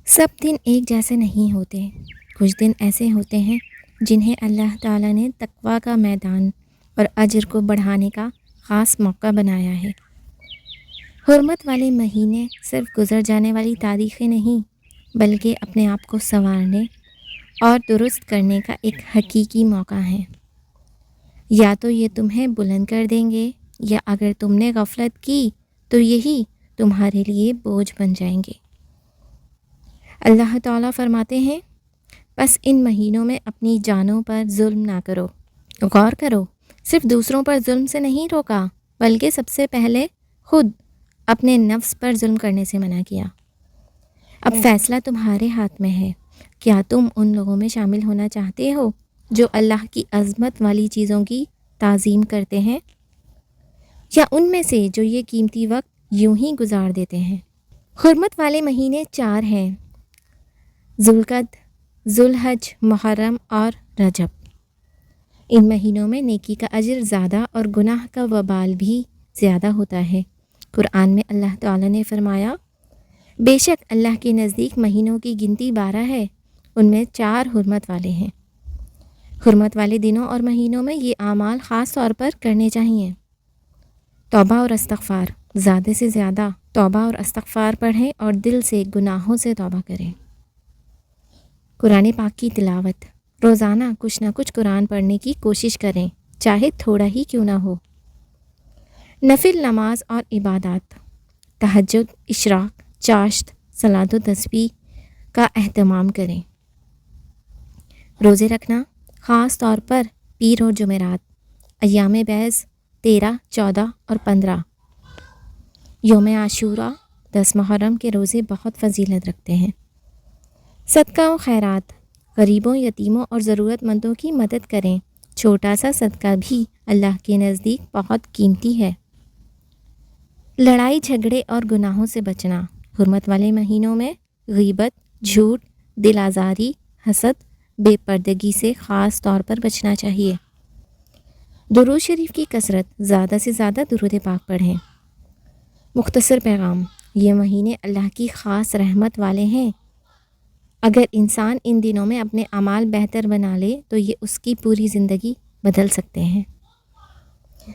سب دن ایک جیسے نہیں ہوتے۔ کچھ دن ایسے ہوتے ہیں جنہیں اللہ تعالیٰ نے تقویٰ کا میدان اور اجر کو بڑھانے کا خاص موقع بنایا ہے۔ حرمت والے مہینے صرف گزر جانے والی تاریخیں نہیں، بلکہ اپنے آپ کو سنوارنے اور درست کرنے کا ایک حقیقی موقع ہے۔ یا تو یہ تمہیں بلند کر دیں گے، یا اگر تم نے غفلت کی تو یہی تمہارے لیے بوجھ بن جائیں گے۔ اللہ تعالیٰ فرماتے ہیں، بس ان مہینوں میں اپنی جانوں پر ظلم نہ کرو۔ غور کرو، صرف دوسروں پر ظلم سے نہیں روکا، بلکہ سب سے پہلے خود اپنے نفس پر ظلم کرنے سے منع کیا۔ اب فیصلہ تمہارے ہاتھ میں ہے۔ کیا تم ان لوگوں میں شامل ہونا چاہتے ہو جو اللہ کی عظمت والی چیزوں کی تعظیم کرتے ہیں، یا ان میں سے جو یہ قیمتی وقت یوں ہی گزار دیتے ہیں؟ حرمت والے مہینے 4 ہیں: ذوالقعدہ، ذوالحج، محرم اور رجب۔ ان مہینوں میں نیکی کا اجر زیادہ اور گناہ کا وبال بھی زیادہ ہوتا ہے۔ قرآن میں اللہ تعالیٰ نے فرمایا، بے شک اللہ کے نزدیک مہینوں کی گنتی 12 ہے، ان میں 4 حرمت والے ہیں۔ حرمت والے دنوں اور مہینوں میں یہ اعمال خاص طور پر کرنے چاہیے: توبہ اور استغفار۔ زیادہ سے زیادہ توبہ اور استغفار پڑھیں اور دل سے گناہوں سے توبہ کریں۔ قرآن پاک کی تلاوت۔ روزانہ کچھ نہ کچھ قرآن پڑھنے کی کوشش کریں، چاہے تھوڑا ہی کیوں نہ ہو۔ نفل نماز اور عبادات، تہجد، اشراق، چاشت، صلاۃ و تسبیح کا اہتمام کریں۔ روزے رکھنا، خاص طور پر پیر اور جمعرات، ایام بیض 13، 14 اور 15۔ یوم عاشوراء، 10 محرم کے روزے بہت فضیلت رکھتے ہیں۔ صدقہ و خیرات، غریبوں، یتیموں اور ضرورت مندوں کی مدد کریں۔ چھوٹا سا صدقہ بھی اللہ کے نزدیک بہت قیمتی ہے۔ لڑائی جھگڑے اور گناہوں سے بچنا۔ حرمت والے مہینوں میں غیبت، جھوٹ، دل آزاری، حسد، بے پردگی سے خاص طور پر بچنا چاہیے۔ درود شریف کی کثرت، زیادہ سے زیادہ درود پاک پڑھیں۔ مختصر پیغام، یہ مہینے اللہ کی خاص رحمت والے ہیں۔ اگر انسان ان دنوں میں اپنے اعمال بہتر بنا لے تو یہ اس کی پوری زندگی بدل سکتے ہیں۔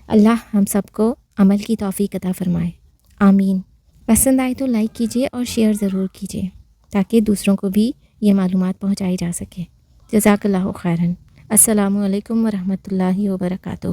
اللہ ہم سب کو عمل کی توفیق عطا فرمائے، آمین۔ پسند آئے تو لائک کیجیے اور شیئر ضرور کیجیے تاکہ دوسروں کو بھی یہ معلومات پہنچائی جا سکے۔ جزاک اللہ خیراً۔ السلام علیکم ورحمۃ اللہ وبرکاتہ۔